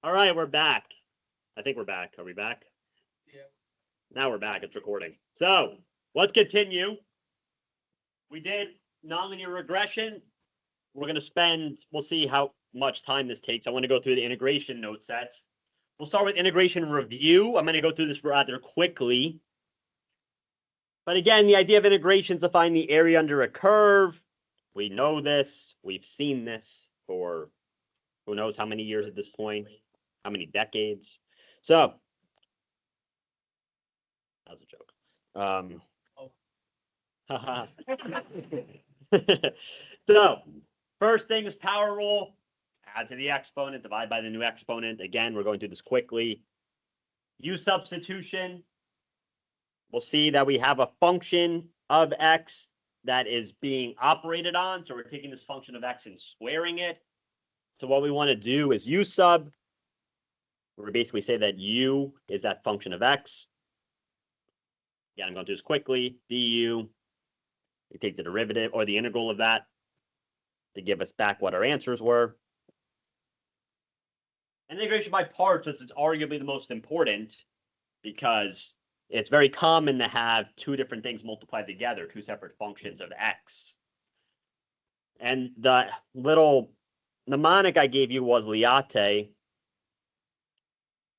All right, we're back. I think we're back. Are we back? Yeah. Now we're back. It's recording. So let's continue. We did nonlinear regression. We're going to spend, we'll see how much time this takes. I want to go through the integration note sets. We'll start with integration review. I'm going to go through this rather quickly. But again, the idea of integration is to find the area under a curve. We know this. We've seen this for who knows how many years at this point, how many decades. So, that was a joke. So, first thing is power rule. Add to the exponent, divide by the new exponent. Again, we're going through this quickly. Use substitution. We'll see that we have a function of x that is being operated on. So we're taking this function of x and squaring it. So what we want to do is u sub. We basically say that u is that function of x. Again, I'm going to do this quickly. Du. We take the derivative or the integral of that to give us back what our answers were. And integration by parts is arguably the most important because it's very common to have two different things multiplied together, two separate functions of x. And the little mnemonic I gave you was liate,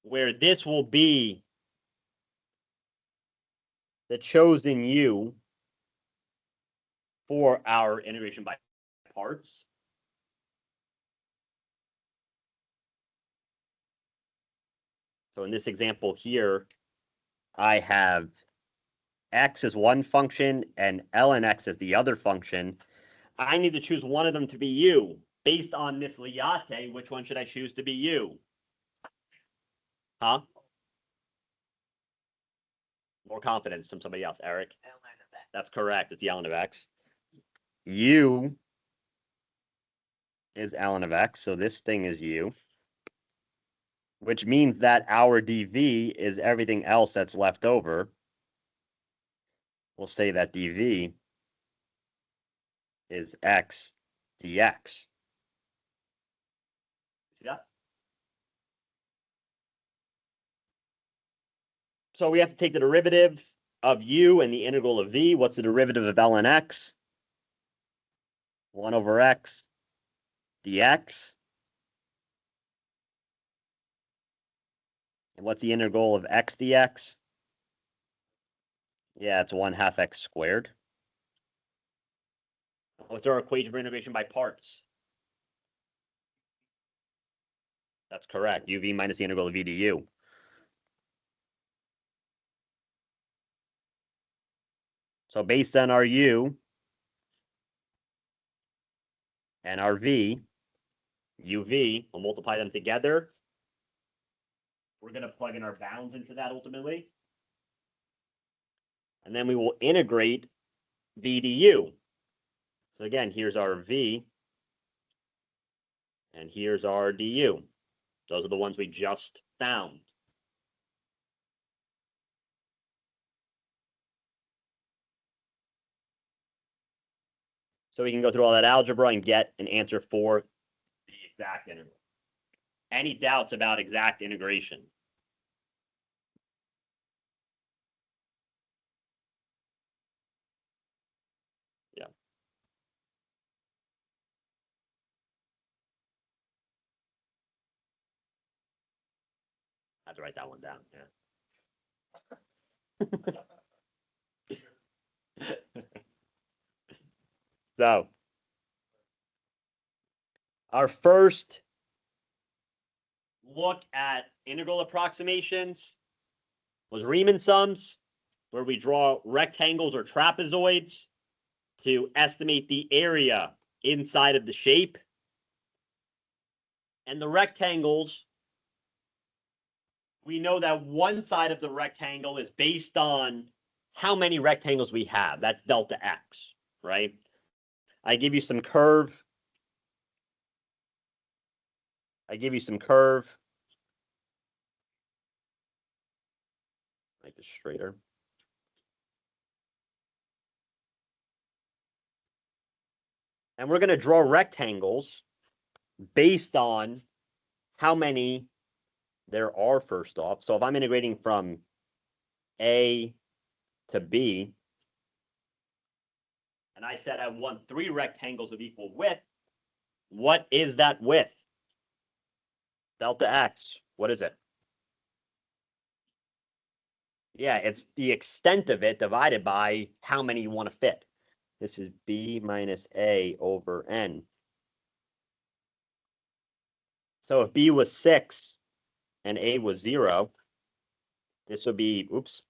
where this will be the chosen u for our integration by parts. So in this example here, I have x as one function and ln x as the other function. I need to choose one of them to be u. Based on this liate, which one should I choose to be u? Huh? More confidence from somebody else. Eric? ln of x. That's correct. It's the ln of x. U is ln of x, so this thing is u, which means that our dv is everything else that's left over. We'll say that dv is x dx. See that? So we have to take the derivative of u and the integral of v. What's the derivative of ln x? 1 over x dx. And what's the integral of x dx? Yeah, it's 1/2 x squared. What's our equation for integration by parts? That's correct. uv minus the integral of v du. So based on our u and our v, uv, we'll multiply them together. We're going to plug in our bounds into that ultimately. And then we will integrate v du. So again, here's our v, and here's our du. Those are the ones we just found. So we can go through all that algebra and get an answer for the exact integral. Any doubts about exact integration? Yeah. I have to write that one down. Yeah. So, our first look at integral approximations was Riemann sums, where we draw rectangles or trapezoids to estimate the area inside of the shape. And the rectangles, we know that one side of the rectangle is based on how many rectangles we have. That's delta x, right? I give you some curve. Make this straighter. And we're going to draw rectangles based on how many there are first off. So if I'm integrating from A to B, and I said I want 3 rectangles of equal width, what is that width? Delta x, what is it? Yeah, it's the extent of it divided by how many you want to fit. This is B minus A over N. So if B was 6 and A was 0, this would be, oops,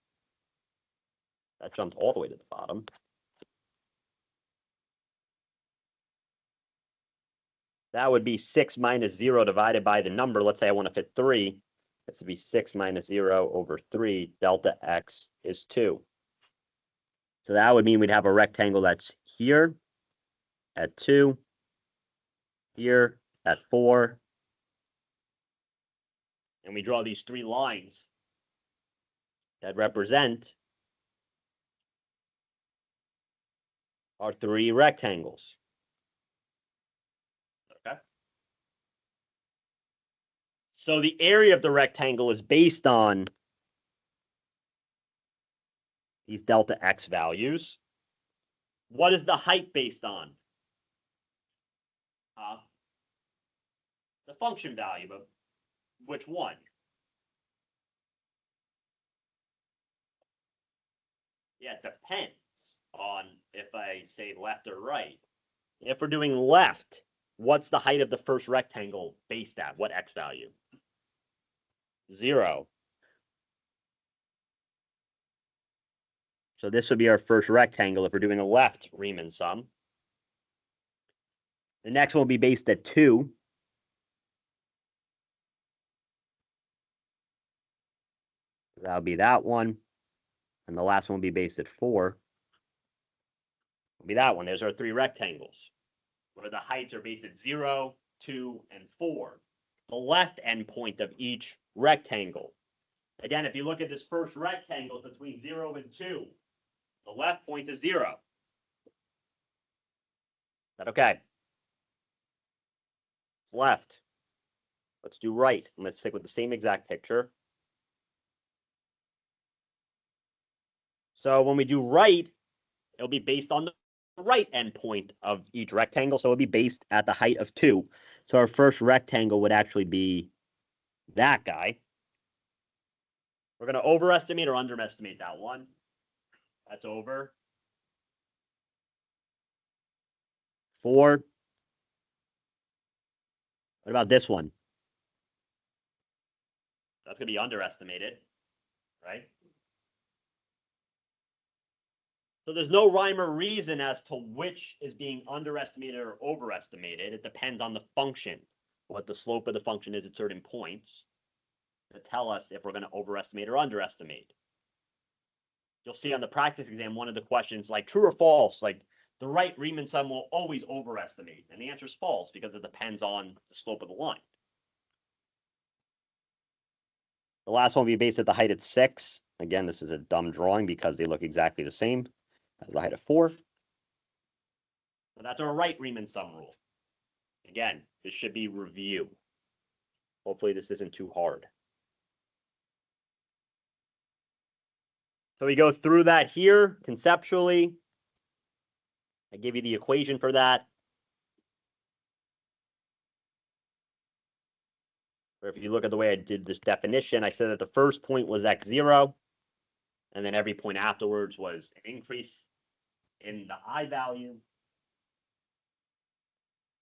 that jumped all the way to the bottom. That would be 6 minus 0 divided by the number. Let's say I want to fit 3. This would be 6 minus 0 over 3. Delta x is 2. So that would mean we'd have a rectangle that's here at 2, here at 4. And we draw these 3 lines that represent our 3 rectangles. Okay. So the area of the rectangle is based on these delta x values. What is the height based on? The function value, but which one? Yeah, it depends on if I say left or right. If we're doing left, what's the height of the first rectangle based at? What x value? 0. So this would be our first rectangle if we're doing a left Riemann sum. The next one will be based at 2. That'll be that one. And the last one will be based at 4. Will be that one. There's our 3 rectangles, where the heights are based at 0, 2, and 4. The left endpoint of each rectangle. Again, if you look at this first rectangle between 0 and 2, the left point is 0. Is that okay? It's left. Let's do right. And let's stick with the same exact picture. So when we do right, it'll be based on the right endpoint of each rectangle. So it'll be based at the height of 2. So our first rectangle would actually be that guy. We're going to overestimate or underestimate that one. That's over. 4. What about this one? That's going to be underestimated, right? So there's no rhyme or reason as to which is being underestimated or overestimated. It depends on the function, what the slope of the function is at certain points to tell us if we're going to overestimate or underestimate. You'll see on the practice exam, one of the questions like true or false, like the right Riemann sum will always overestimate. And the answer is false because it depends on the slope of the line. The last one will be based at the height at 6. Again, this is a dumb drawing because they look exactly the same as the height of 4. So that's our right Riemann sum rule. Again, this should be review. Hopefully this isn't too hard. So we go through that here conceptually. I give you the equation for that. Or if you look at the way I did this definition, I said that the first point was x0, and then every point afterwards was an increase in the I value.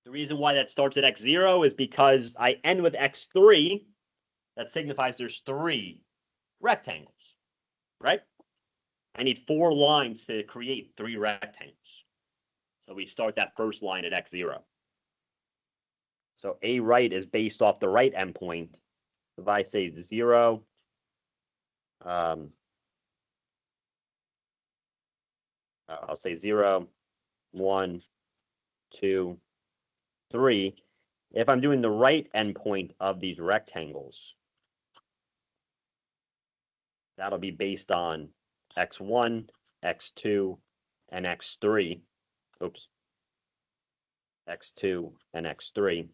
The reason why that starts at x0 is because I end with x3. That signifies there's 3 rectangles, right? I need 4 lines to create 3 rectangles. So we start that first line at x0. So A right is based off the right endpoint. If I say 0, I'll say 0, 1, 2, 3. If I'm doing the right endpoint of these rectangles, that'll be based on x1, x2, and x3. Oops. x2 and x3.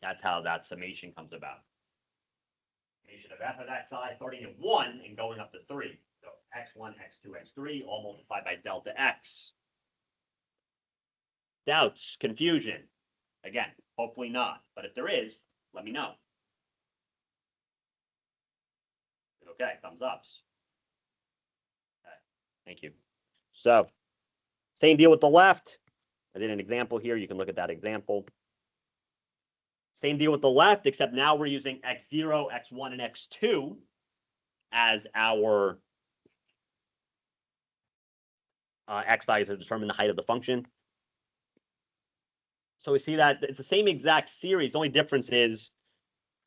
That's how that summation comes about. Summation of f of xi starting at 1 and going up to 3. So x1, x2, x3, all multiplied by delta x. Doubts, confusion? Again, hopefully not. But if there is, let me know. Okay, thumbs ups. Okay, thank you. So, same deal with the left. I did an example here. You can look at that example. Same deal with the left, except now we're using x0, x1, and x2 as our x values to determine the height of the function. So we see that it's the same exact series. The only difference is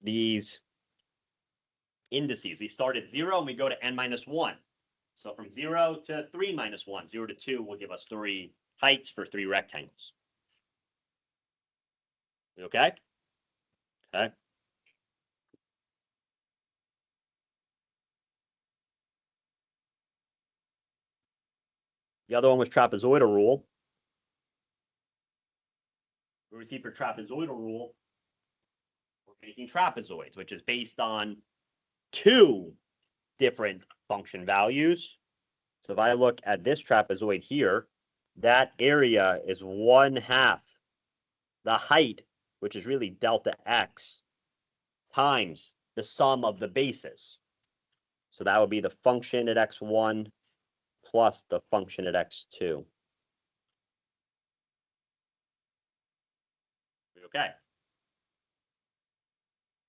these indices. We start at 0 and we go to n minus 1. So from 0 to 3 minus 1, 0 to 2 will give us 3 heights for 3 rectangles. Okay? Okay. The other one was trapezoidal rule. We see for trapezoidal rule, we're making trapezoids, which is based on 2 different function values. So if I look at this trapezoid here, that area is 1/2 the height, which is really delta x, times the sum of the bases. So that would be the function at x1 plus the function at x2. Okay.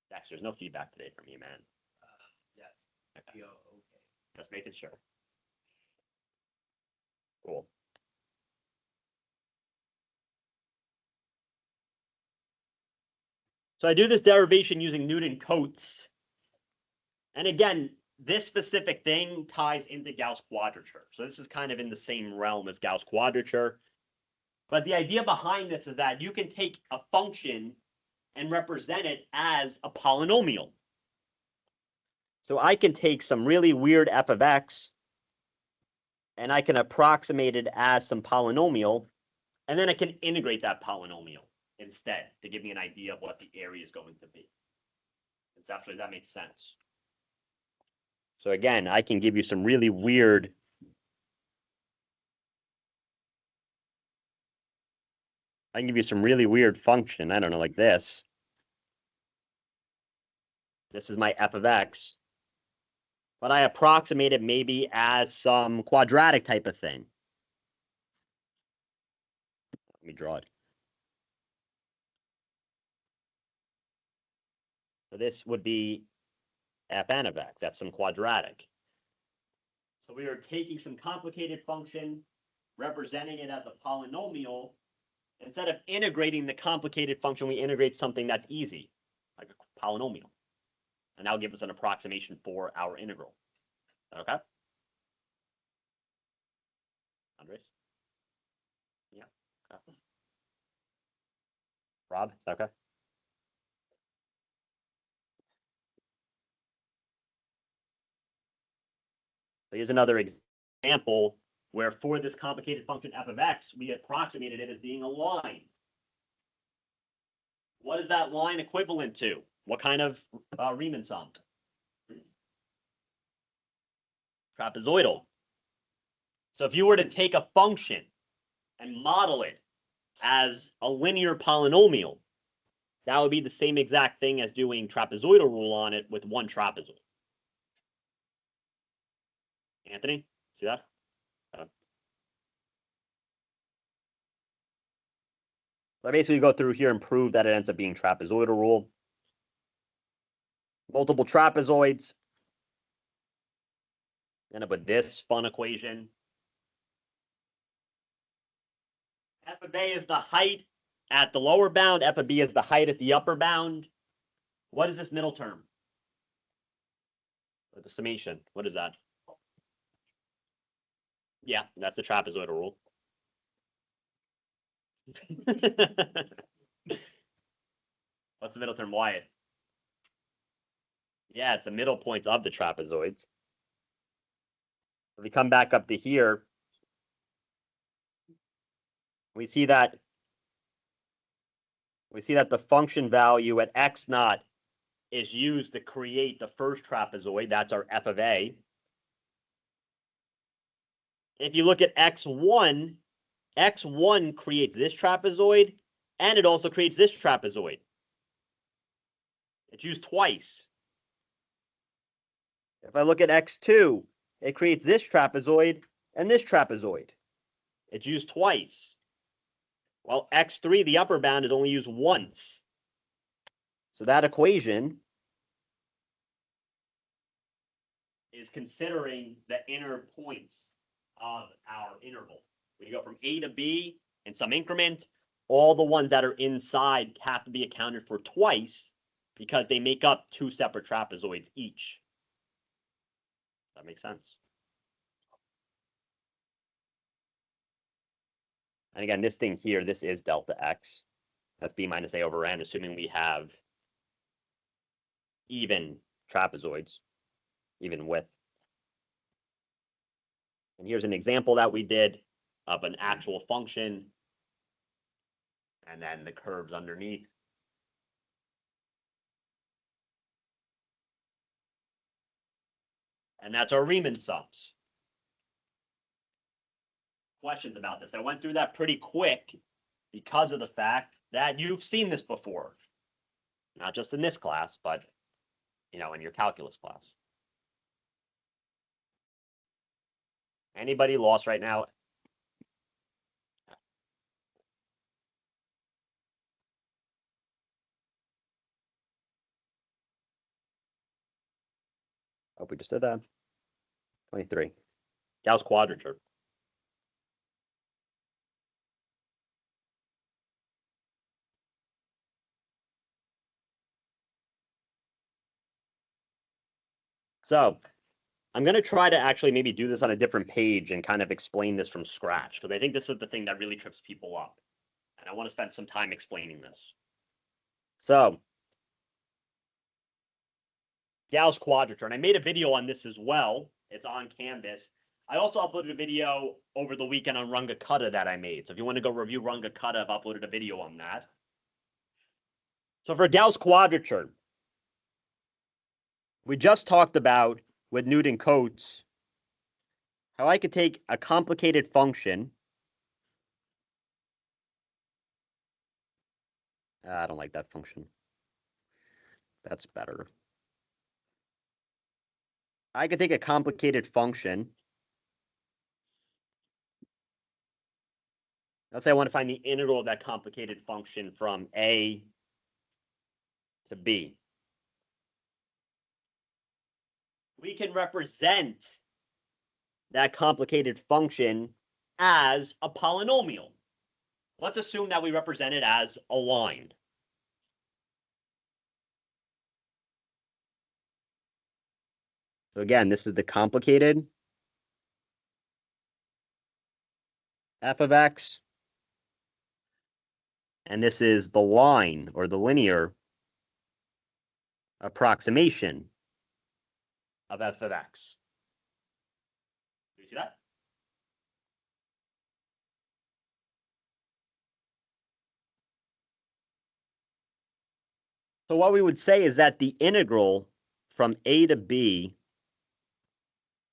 Dex, there's no feedback today from you, man. Yes. Okay. Okay. Just making sure. Cool. So I do this derivation using Newton-Cotes. And again, this specific thing ties into Gauss Quadrature. So this is kind of in the same realm as Gauss Quadrature. But the idea behind this is that you can take a function and represent it as a polynomial. So I can take some really weird f of x, and I can approximate it as some polynomial, and then I can integrate that polynomial instead to give me an idea of what the area is going to be. Conceptually, that makes sense. So again, I can give you some really weird function. I don't know, like this. This is my f of x. But I approximate it maybe as some quadratic type of thing. Let me draw it. So this would be fn of x. That's some quadratic. So we are taking some complicated function, representing it as a polynomial. Instead of integrating the complicated function, we integrate something that's easy, like a polynomial. And that'll give us an approximation for our integral. Okay? Andres? Yeah. Okay. Rob, is that okay? So here's another example where for this complicated function f of x, we approximated it as being a line. What is that line equivalent to? What kind of Riemann sum? Trapezoidal. So if you were to take a function and model it as a linear polynomial, that would be the same exact thing as doing trapezoidal rule on it with one trapezoid. Anthony, see that? So I basically go through here and prove that it ends up being trapezoidal rule. Multiple trapezoids. End up with this fun equation. F of A is the height at the lower bound. F of B is the height at the upper bound. What is this middle term? Or the summation. What is that? Yeah, that's the trapezoidal rule. What's the middle term? Wyatt? Yeah, it's the middle points of the trapezoids. If we come back up to here, we see that the function value at x naught is used to create the first trapezoid. That's our f of a. If you look at x1, x1 creates this trapezoid, and it also creates this trapezoid. It's used twice. If I look at x2, it creates this trapezoid and this trapezoid. It's used twice. While x3, the upper bound, is only used once. So that equation is considering the inner points of our interval. We go from A to B in some increment. All the ones that are inside have to be accounted for twice because they make up two separate trapezoids each. That makes sense. And again, this thing here, this is delta x. That's b minus a over n, assuming we have even trapezoids, even width. And here's an example that we did of an actual function, and then the curves underneath. And that's our Riemann sums. Questions about this? I went through that pretty quick because of the fact that you've seen this before. Not just in this class, but in your calculus class. Anybody lost right now? Oh, we just did that. 23. Gauss Quadrature. So I'm going to try to actually maybe do this on a different page and kind of explain this from scratch, because I think this is the thing that really trips people up. And I want to spend some time explaining this. So Gauss Quadrature, and I made a video on this as well. It's on Canvas. I also uploaded a video over the weekend on Runga Kutta that I made. So if you want to go review Runga Kutta, I've uploaded a video on that. So for Gauss Quadrature, we just talked about with Newton-Cotes how I could take a complicated function. I don't like that function. That's better. I could take a complicated function. Let's say I want to find the integral of that complicated function from A to B. We can represent that complicated function as a polynomial. Let's assume that we represent it as a line. So again, this is the complicated f of x. And this is the line, or the linear approximation of f of x. Do you see that? So what we would say is that the integral from a to b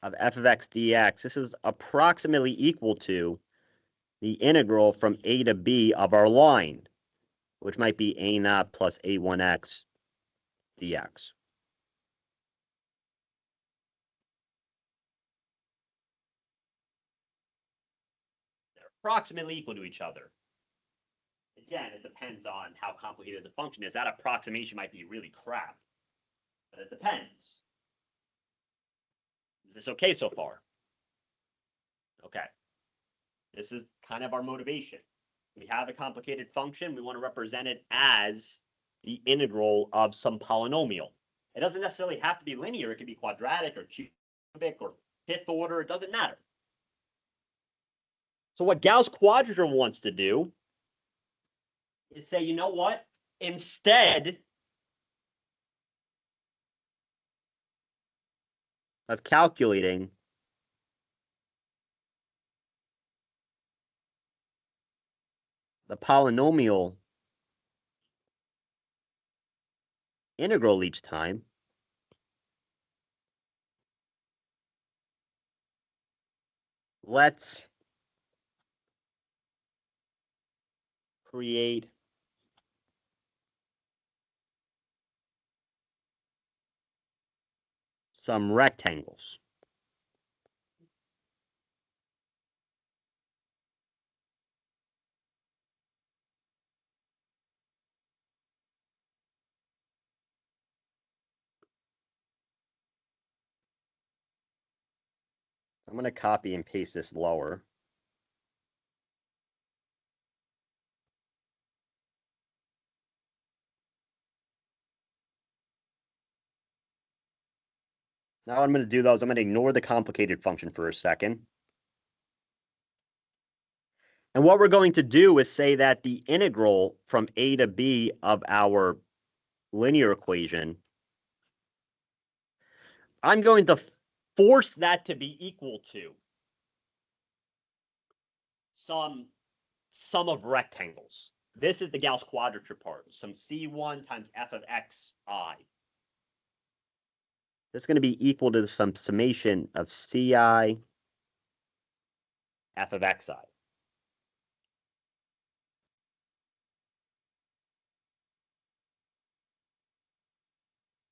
of f of x dx, this is approximately equal to the integral from a to b of our line, which might be a naught plus a1x dx. They're approximately equal to each other. Again, it depends on how complicated the function is. That approximation might be really crap, but it depends. Is this okay so far? Okay. This is kind of our motivation. We have a complicated function. We want to represent it as the integral of some polynomial. It doesn't necessarily have to be linear. It could be quadratic or cubic or fifth order. It doesn't matter. So what Gauss Quadrature wants to do is say, you know what? Instead of calculating the polynomial integral each time. Let's create some rectangles. I'm going to copy and paste this lower. Now what I'm going to do, though, is I'm going to ignore the complicated function for a second. And what we're going to do is say that the integral from a to b of our linear equation, I'm going to force that to be equal to some sum of rectangles. This is the Gauss quadrature part, some C1 times f of xi. This is going to be equal to some summation of ci f of xi.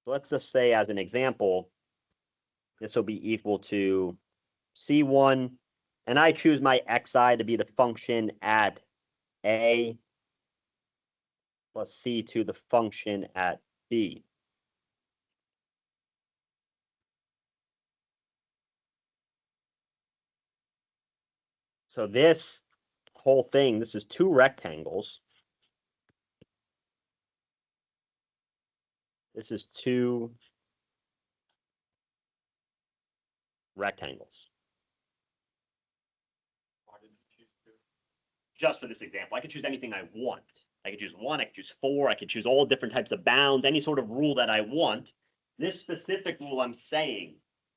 So let's just say, as an example, this will be equal to C1, and I choose my xi to be the function at a plus C2, the function at b. So this whole thing, this is two rectangles. This is two rectangles. Just for this example, I could choose anything I want. I could choose 1, I could choose 4, I could choose all different types of bounds, any sort of rule that I want. This specific rule I'm saying,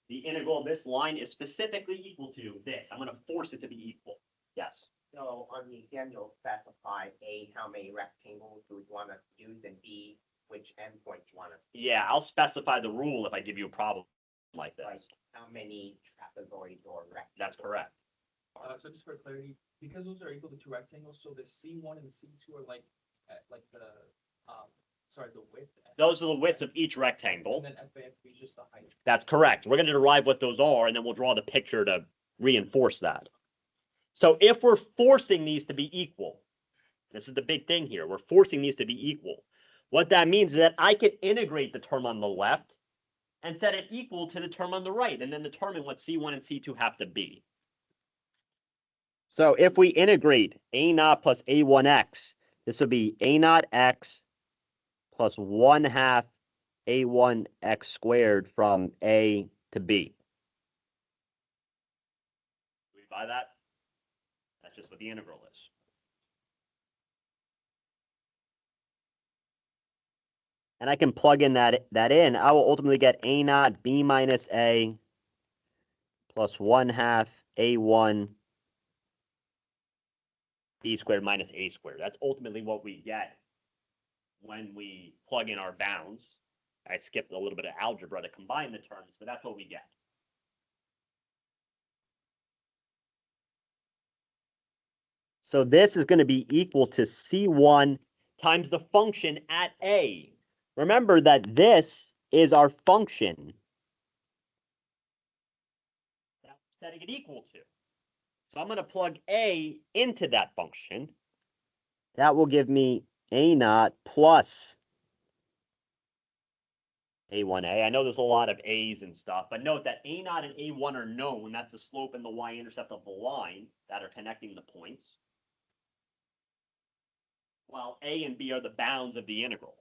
the integral of this line is specifically equal to this. I'm going to force it to be equal. Yes. So on the exam, you'll specify A, how many rectangles you would want us to use, and B, which endpoints you want us to use. Yeah, I'll specify the rule if I give you a problem like this. Like how many trapezoids or rectangles. That's correct. So just for clarity, because those are equal to two rectangles, so the C1 and the C2 are like the the width. Those are the widths of each rectangle. And then F by FB is just the height. That's correct. We're going to derive what those are, and then we'll draw the picture to reinforce that. So if we're forcing these to be equal, this is the big thing here. We're forcing these to be equal. What that means is that I can integrate the term on the left and set it equal to the term on the right, and then determine what C1 and C2 have to be. So if we integrate a naught plus a1x, this will be a naught x plus 1/2 a1x squared from a to b. Do we buy that? That's just what the integral is. And I can plug in that in. I will ultimately get a naught b minus a plus 1/2 a1 b squared minus a squared. That's ultimately what we get when we plug in our bounds. I skipped a little bit of algebra to combine the terms, but that's what we get. So this is going to be equal to C1 times the function at A. Remember that this is our function that we're setting it equal to. So I'm going to plug A into that function. That will give me A naught plus A1A. I know there's a lot of A's and stuff, but note that A naught and A1 are known. That's the slope and the y-intercept of the line that are connecting the points, while A and B are the bounds of the integral.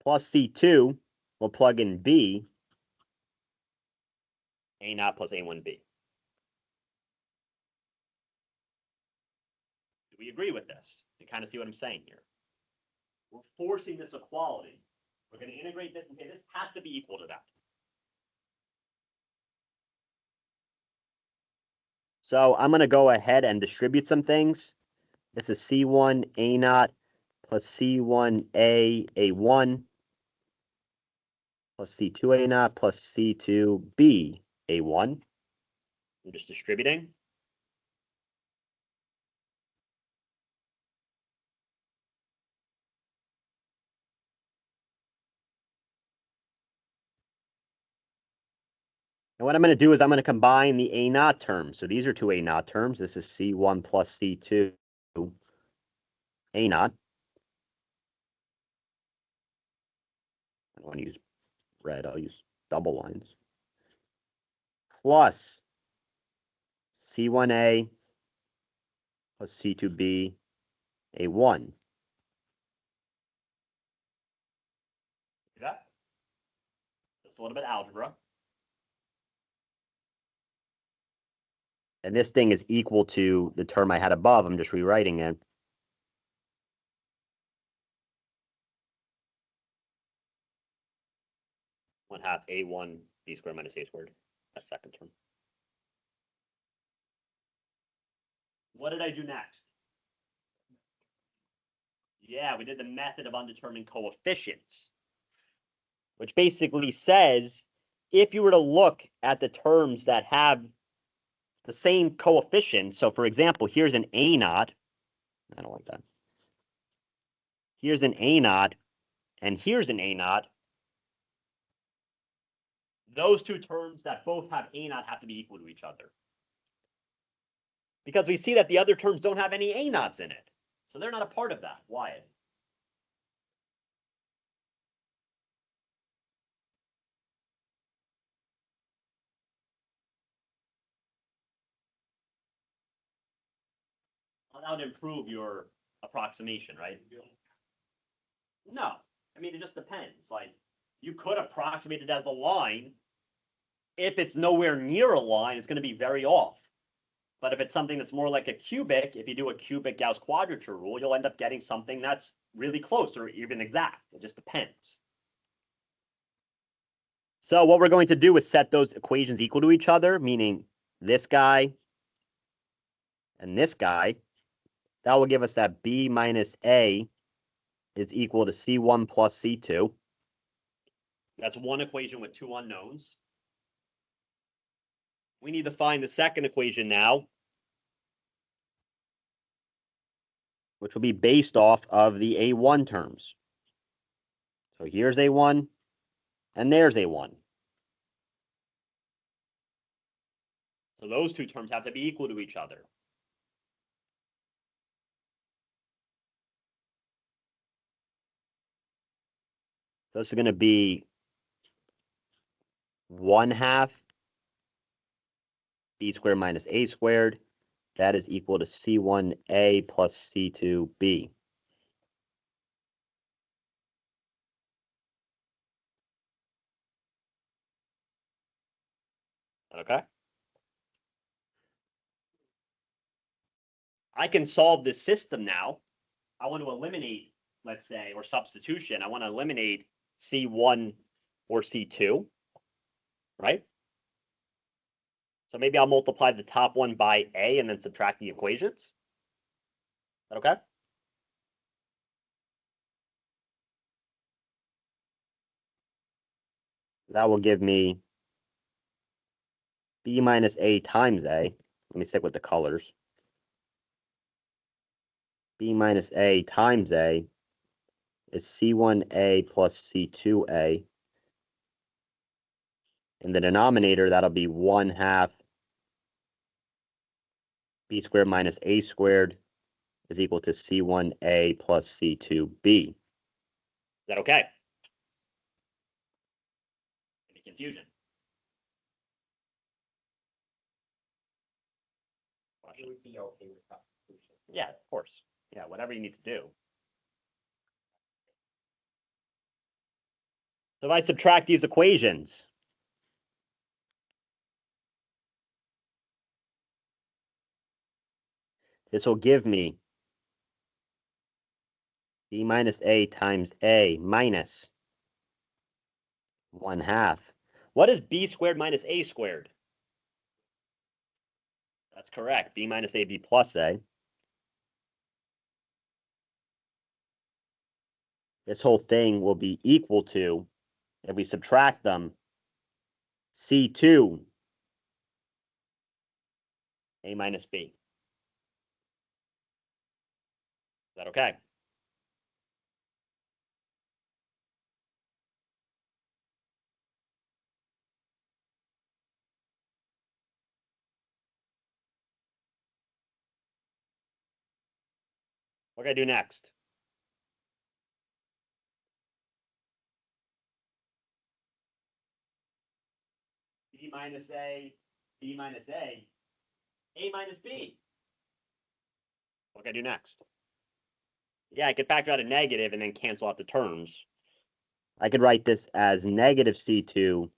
Plus C2, we'll plug in B, A naught plus A1B. Do we agree with this? You kind of see what I'm saying here. We're forcing this equality. We're going to integrate this and say this has to be equal to that. So I'm going to go ahead and distribute some things. This is C1 A naught plus C1 A1 plus C2 A naught plus C2 B A1. I'm just distributing. And what I'm going to do is I'm going to combine the A naught terms. So these are two A naught terms. This is C1 plus C2 A naught. I don't want to use red. I'll use double lines. Plus C1A plus C2B A1. Yeah. Just a little bit of algebra. And this thing is equal to the term I had above. I'm just rewriting it. One half A1 B squared minus A squared. That second term. What did I do next? Yeah, we did the method of undetermined coefficients, which basically says if you were to look at the terms that have the same coefficient, so for example, here's an A naught. I don't like that. Here's an A naught, and here's an A naught. Those two terms that both have A naught have to be equal to each other. Because we see that the other terms don't have any A naughts in it. So they're not a part of that. Wyatt. Well, that would improve your approximation, right? No. I mean, it just depends. Like, you could approximate it as a line. If it's nowhere near a line, it's going to be very off. But if it's something that's more like a cubic, if you do a cubic Gauss Quadrature rule, you'll end up getting something that's really close or even exact. It just depends. So what we're going to do is set those equations equal to each other, meaning this guy and this guy. That will give us that B minus A is equal to C1 plus C2. That's one equation with two unknowns. We need to find the second equation now, which will be based off of the A1 terms. So here's A1, and there's A1. So those two terms have to be equal to each other. So this is going to be 1/2 B squared minus A squared. That is equal to C1A plus C2B. Okay. I can solve this system now. I want to eliminate, let's say, or substitution. I want to eliminate C1 or C2, right? So maybe I'll multiply the top one by A and then subtract the equations. Is that okay? That will give me B minus A times A. Let me stick with the colors. B minus A times A is C1A plus C2A. In the denominator, that'll be 1/2 B squared minus A squared is equal to C1A plus C2B. Is that okay? Any confusion? It would be okay with substitution. Yeah, of course. Yeah, whatever you need to do. So if I subtract these equations, this will give me B minus A times A minus 1/2. What is B squared minus A squared? That's correct. B minus A, B plus A. This whole thing will be equal to, if we subtract them, C2 A minus B. Is that okay? What can I do next? B minus A, B minus A minus B. What can I do next? Yeah, I could factor out a negative and then cancel out the terms. I could write this as negative C2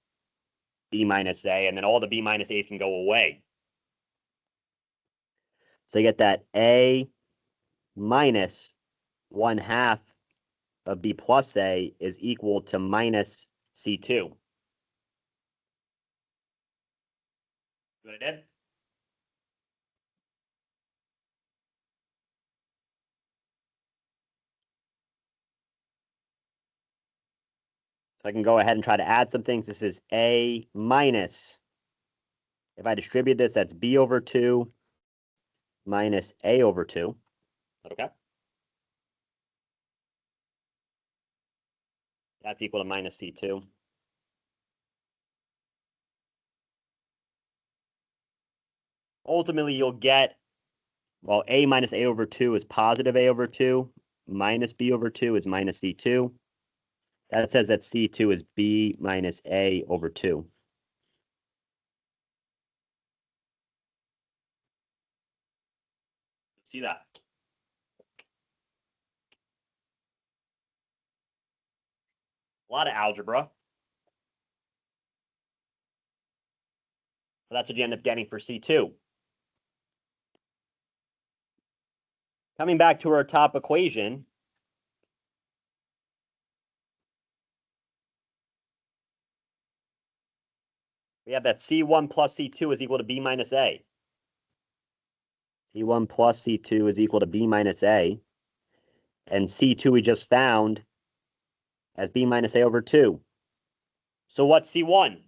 B minus A, and then all the B minus A's can go away. So you get that A minus 1/2 of B plus A is equal to minus C2. What I did? So I can go ahead and try to add some things. This is A minus, if I distribute this, that's B over 2 minus A over 2. Okay. That's equal to minus C2. Ultimately, you'll get, well, A minus A over 2 is positive A over 2, minus B over 2 is minus C2. That says that C2 is B minus A over 2. See that? A lot of algebra. But that's what you end up getting for C2. Coming back to our top equation, we have that C1 plus C2 is equal to B minus A. C1 plus C2 is equal to B minus A. And C2 we just found as B minus A over 2. So what's C1?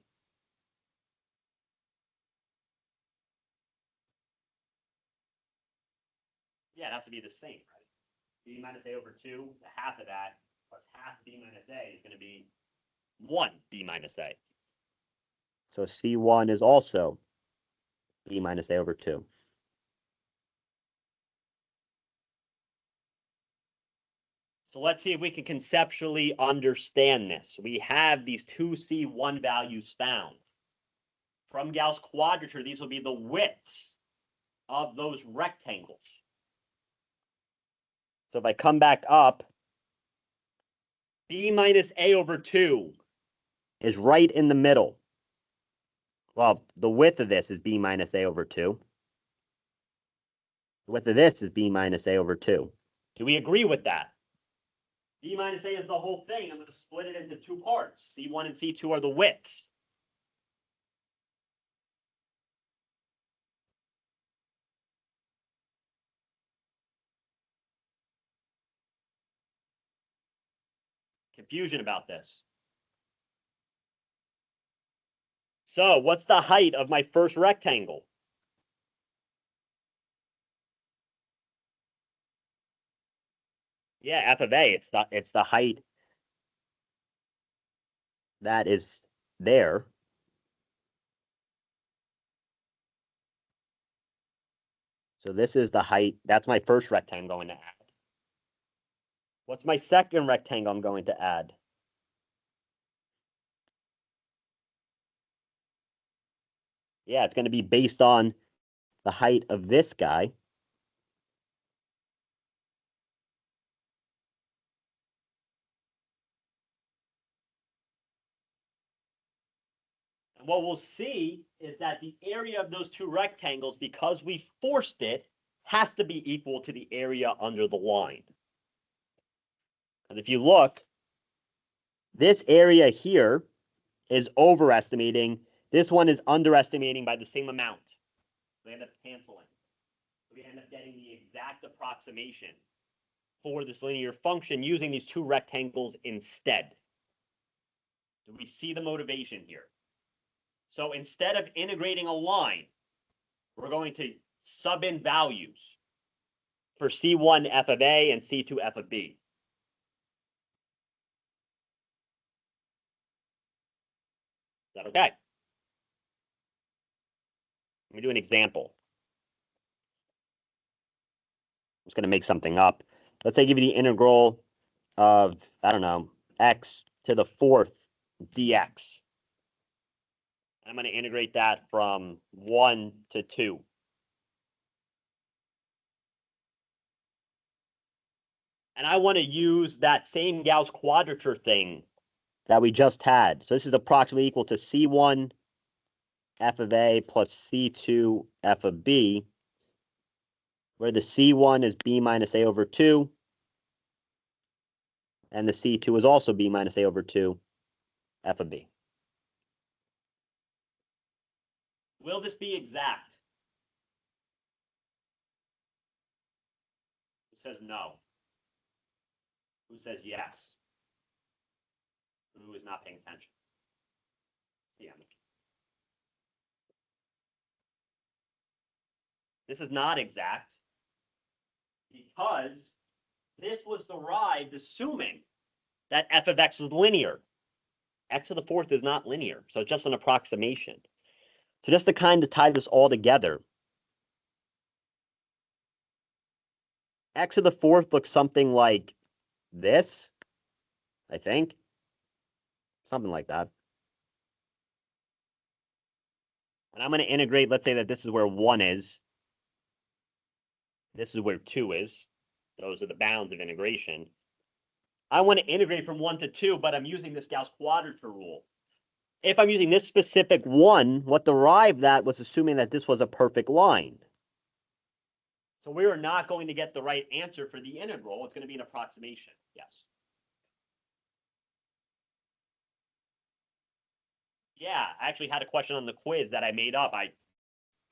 Yeah, it has to be the same, right? B minus A over 2, the half of that, plus half B minus A is going to be 1 B minus A. So C1 is also B minus A over 2. So let's see if we can conceptually understand this. We have these two C1 values found. From Gauss Quadrature, these will be the widths of those rectangles. So if I come back up, B minus A over 2 is right in the middle. Well, the width of this is B minus A over 2. The width of this is B minus A over 2. Do we agree with that? B minus A is the whole thing. I'm going to split it into two parts. C1 and C2 are the widths. Confusion about this. So what's the height of my first rectangle? Yeah, f of a, it's the height that is there. So this is the height. That's my first rectangle I'm going to add. What's my second rectangle I'm going to add? Yeah, it's going to be based on the height of this guy. And what we'll see is that the area of those two rectangles, because we forced it, has to be equal to the area under the line. And if you look, this area here is overestimating. This one is underestimating by the same amount. They end up canceling. We end up getting the exact approximation for this linear function using these two rectangles instead. Do we see the motivation here? So instead of integrating a line, we're going to sub in values for C1 f of A and C2 f of B. Is that okay? Let me do an example. I'm just going to make something up. Let's say I give you the integral of, I don't know, x to the fourth dx. I'm going to integrate that from 1 to 2. And I want to use that same Gauss quadrature thing that we just had. So this is approximately equal to C1 f of A plus C2 f of B, where the C1 is B minus A over 2, and the C2 is also B minus A over 2 f of B. Will this be exact? Who says no? Who says yes? Who is not paying attention? Yeah. This is not exact because this was derived assuming that f of x is linear. X to the fourth is not linear, so it's just an approximation. So just to kind of tie this all together, x to the fourth looks something like this, I think. Something like that. And I'm going to integrate, let's say that this is where 1 is. This is where 2 is. Those are the bounds of integration. I want to integrate from 1 to 2, but I'm using this Gauss quadrature rule. If I'm using this specific 1, what derived that was assuming that this was a perfect line. So we are not going to get the right answer for the integral. It's going to be an approximation. Yes. Yeah, I actually had a question on the quiz that I made up. I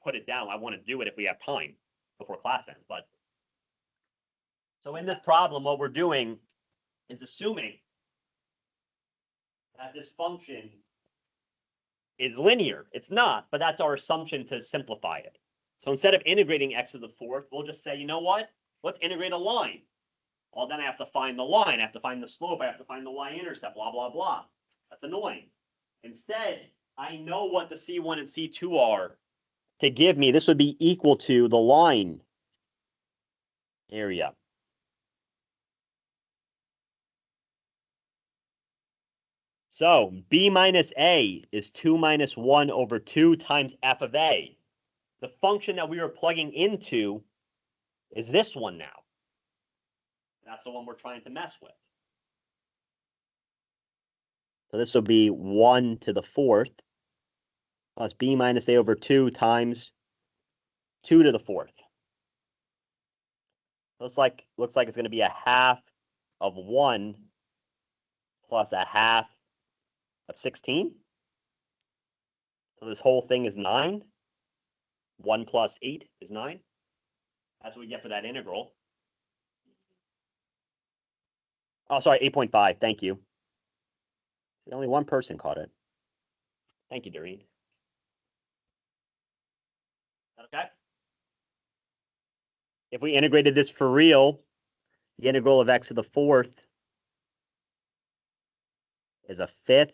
put it down. I want to do it if we have time before class ends. But so in this problem, what we're doing is assuming that this function is linear. It's not, but that's our assumption to simplify it. So instead of integrating x to the fourth, we'll just say, you know what? Let's integrate a line. Well, then I have to find the line. I have to find the slope. I have to find the y-intercept, blah, blah, blah. That's annoying. Instead, I know what the C1 and C2 are to give me. This would be equal to the line area. So B minus A is 2 minus 1 over 2 times f of A. The function that we were plugging into is this one now. That's the one we're trying to mess with. So this will be 1 to the fourth plus B minus A over 2 times 2 to the fourth. Looks like it's going to be a half of 1 plus a half of 16. So this whole thing is 9. 1 plus 8 is 9. That's what we get for that integral. Oh, sorry, 8.5. Thank you. Only one person caught it. Thank you, Doreen. Okay. If we integrated this for real, the integral of x to the fourth is a fifth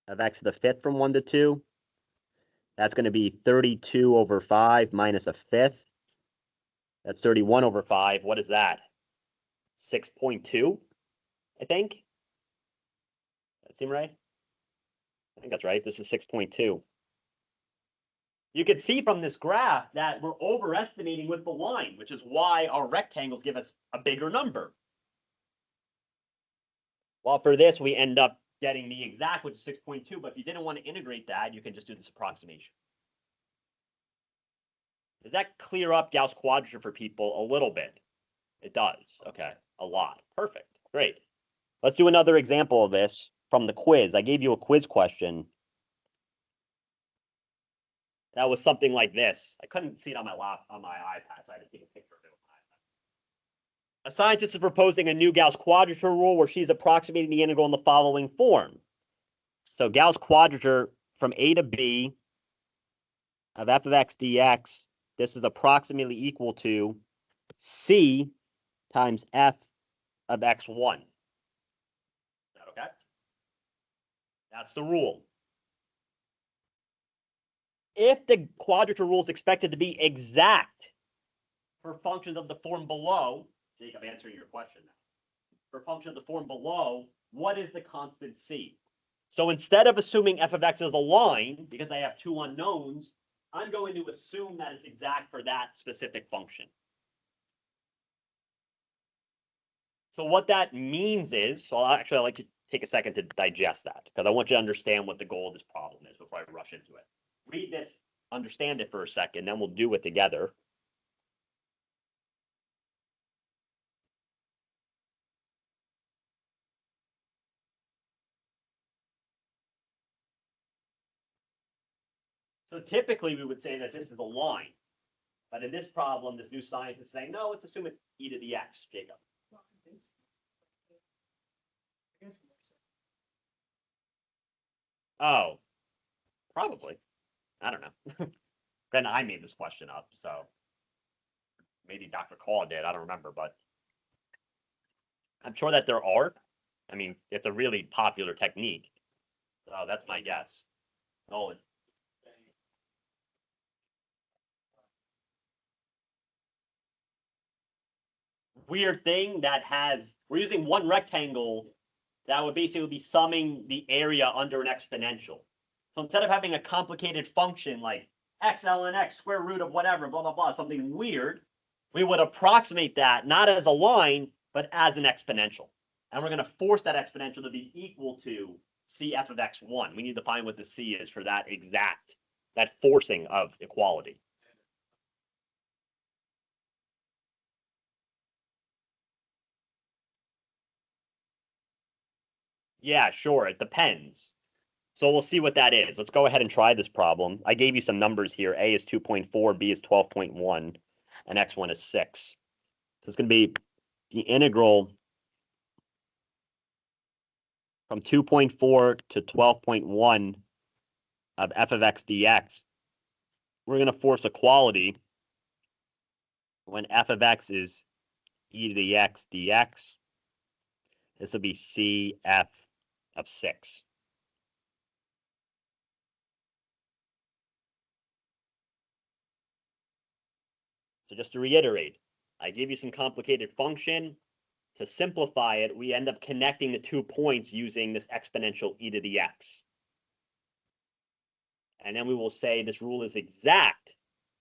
of x to the fifth from 1 to 2. That's going to be 32 over 5 minus a fifth. That's 31 over 5. What is that? 6.2, I think. That seem right? I think that's right. This is 6.2. You can see from this graph that we're overestimating with the line, which is why our rectangles give us a bigger number. Well, for this, we end up getting the exact, which is 6.2. But if you didn't want to integrate that, you can just do this approximation. Does that clear up Gauss quadrature for people a little bit? It does. Okay, a lot. Perfect. Great. Let's do another example of this from the quiz. I gave you a quiz question. that was something like this. I couldn't see it on my iPad, so I had to take a picture of it with my iPad. A scientist is proposing a new Gauss Quadrature rule where she's approximating the integral in the following form. So Gauss Quadrature from a to b of f of x dx, this is approximately equal to c times f of x1. Is that okay? That's the rule. If the quadrature rule is expected to be exact for functions of the form below, Jake, I'm answering your question now. For functions of the form below, what is the constant c? So instead of assuming f of x is a line, because I have two unknowns, I'm going to assume that it's exact for that specific function. So what that means is, so I'd like to take a second to digest that, because I want you to understand what the goal of this problem is before I rush into it. Read this, understand it for a second, then we'll do it together. So typically we would say that this is a line, but in this problem, this new science is saying, no, let's assume it's e to the x, Jacob. Oh, probably. I don't know. Then I made this question up, so maybe Dr. Call did. I don't remember, but I'm sure that there are. I mean, it's a really popular technique. So that's my guess. Nolan. Weird thing that has, we're using one rectangle that would basically be summing the area under an exponential. So instead of having a complicated function like x ln x square root of whatever, blah, blah, blah, something weird, we would approximate that not as a line, but as an exponential. And we're going to force that exponential to be equal to cf of x1. We need to find what the c is for that exact, that forcing of equality. Yeah, sure. It depends. So we'll see what that is. Let's go ahead and try this problem. I gave you some numbers here. A is 2.4, B is 12.1, and x1 is 6. So it's going to be the integral from 2.4 to 12.1 of f of x dx. We're going to force equality when f of x is e to the x dx. This will be cf of 6. So just to reiterate, I gave you some complicated function. To simplify it, we end up connecting the 2 points using this exponential e to the x. And then we will say this rule is exact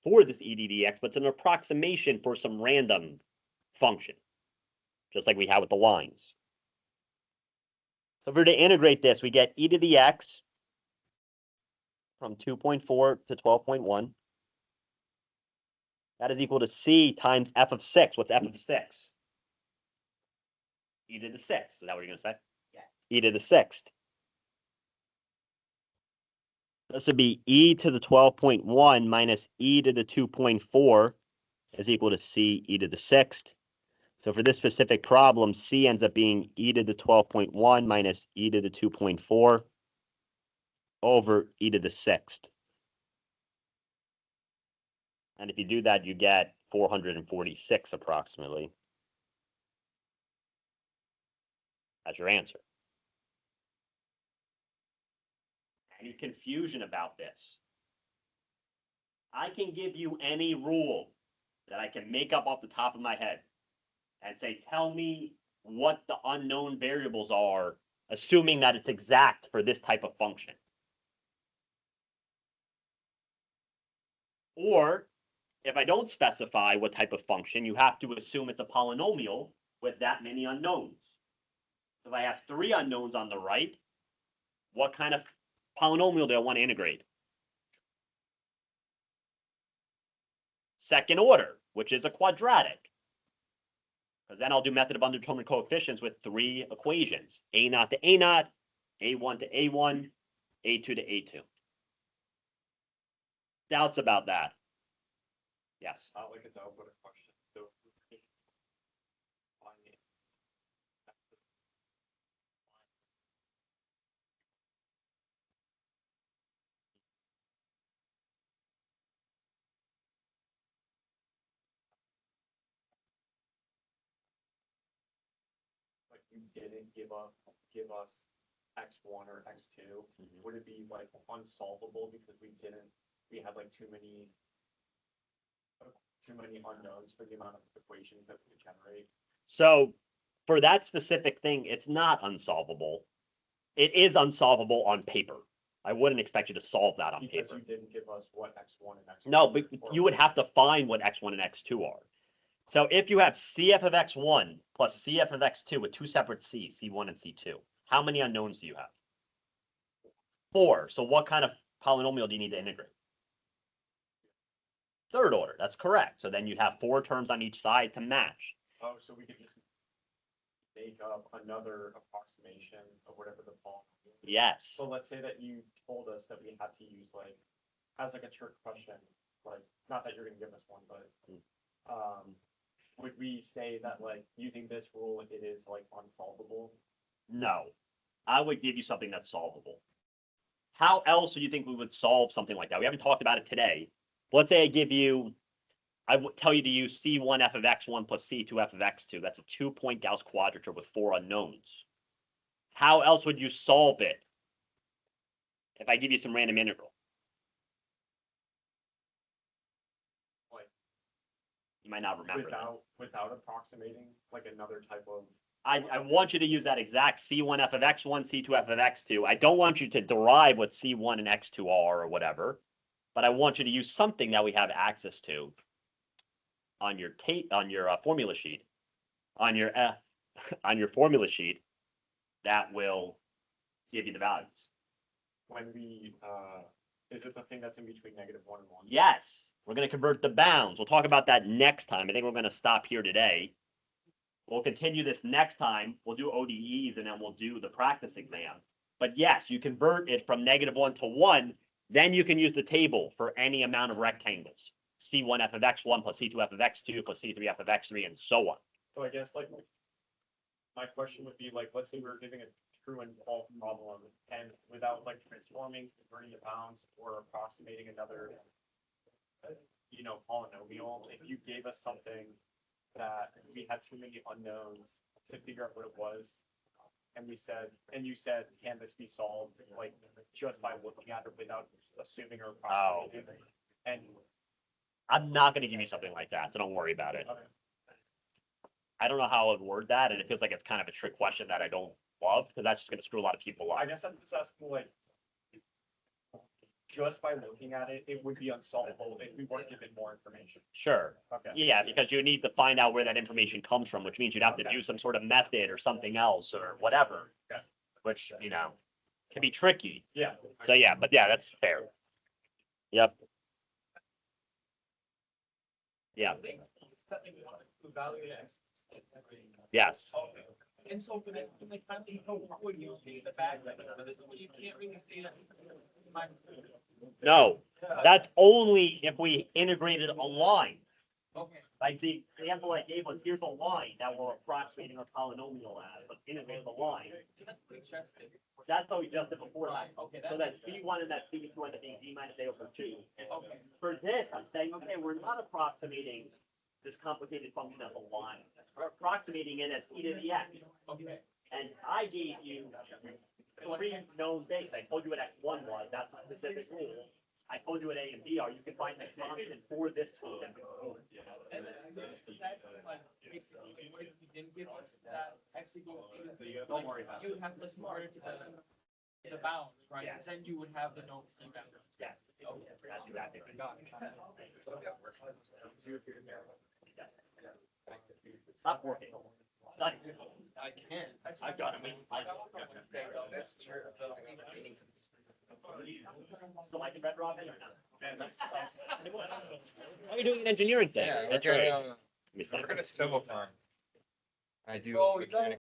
for this e to the x, but it's an approximation for some random function, just like we had with the lines. So if we're to integrate this, we get e to the x from 2.4 to 12.1. That is equal to c times f of 6. What's f of 6? E to the 6th. Is that what you're going to say? Yeah. E to the 6th. This would be e to the 12.1 minus e to the 2.4 is equal to c e to the 6th. So for this specific problem, c ends up being e to the 12.1 minus e to the 2.4 over e to the 6th. And if you do that, you get 446 approximately as your answer. Any confusion about this? I can give you any rule that I can make up off the top of my head and say, tell me what the unknown variables are, assuming that it's exact for this type of function. Or if I don't specify what type of function, you have to assume it's a polynomial with that many unknowns. So if I have 3 unknowns on the right, what kind of polynomial do I want to integrate? Second order, which is a quadratic. Because then I'll do method of undetermined coefficients with 3 equations. A naught to A naught, A1 to A1, A2 to A2. Doubts about that? Yes. Not like a doubt, but a question. So, like you didn't give us X1 or X2, would it be like unsolvable because we had like too many unknowns for the amount of equations that we could generate? So for that specific thing, it's not unsolvable. It is unsolvable on paper. I wouldn't expect you to solve that on Because paper. you didn't give us what X1 and X2. No, but or- you would have to find what x1 and x2 are. So if you have CF of x1 plus CF of x2 with two separate C's, C1 and C2, how many unknowns do you have? 4. So what kind of polynomial do you need to integrate? Third order, that's correct. So then you'd have 4 terms on each side to match. Oh, so we could just make up another approximation of whatever the polynomial is. Yes. So let's say that you told us that we had to use like, as like a trick question, like, not that you're gonna give us one, but, would we say that like using this rule, it is like unsolvable? No. I would give you something that's solvable. How else do you think we would solve something like that? We haven't talked about it today. Let's say I would tell you to use C1 f of x1 plus C2 f of x2. That's a 2-point Gauss quadrature with 4 unknowns. How else would you solve it if I give you some random integral? Like You might not remember that. without approximating like another type of. I want you to use that exact C1 f of x1, C2 f of x2. I don't want you to derive what C1 and x2 are or whatever, but I want you to use something that we have access to on your formula sheet, on your formula sheet that will give you the values. When we, is it the thing that's in between -1 and 1? Yes, we're going to convert the bounds. We'll talk about that next time. I think we're going to stop here today. We'll continue this next time. We'll do ODEs and then we'll do the practice exam. But yes, you convert it from -1 to 1. Then you can use the table for any amount of rectangles. C1 f of x1 plus C2 f of x2 plus C3 f of x3 and so on. So I guess like my question would be like, let's say we're giving a true and false problem and without like transforming, converting the bounds or approximating another, polynomial, if you gave us something that we had too many unknowns to figure out what it was, and you said, can this be solved like just by looking at it without assuming or approximating? And I'm not going to give you something like that, so don't worry about it. I don't know how I would word that, and it feels like it's kind of a trick question that I don't love, because that's just going to screw a lot of people up. I guess I'm just asking, like, just by looking at it, it would be unsolvable if we weren't given more information. Sure. Okay. Yeah, because you need to find out where that information comes from, which means you'd have to do some sort of method or something else or whatever, Okay. which, can be tricky. Yeah. So yeah, but yeah, that's fair. Yep. Yeah. Yes. And so for this, like, finally, so what would you say the back, you can't really say that. No, that's only if we integrated a line. Okay. Like the example I gave was, here's a line that we're approximating a polynomial as, but integrate the line. That's pretty interesting. That's how we just did before that. Okay. So that C1 and that C2 end up being D minus A over 2. Okay. For this, I'm saying, okay, we're not approximating this complicated function as a line. We're approximating it as e to the x. Okay. And I gave you 3 known things. I told you what x1 was, that's a specific rule. I told you what A and B are. You can find the constant for this tool. And then, like, basically, if you didn't give us that x equals a to z, Don't worry about it. you would have to smart the bounds, right? Yes. Then you would have the known c bounds. Yes. That's exactly right. Got it. Stop working. Study. I can. I've got it. Still like the red robin or not? Why are you doing an engineering thing? Yeah, That's we're right. gonna, Let me stop. we're gonna civil farm. I do Oh, you mechanical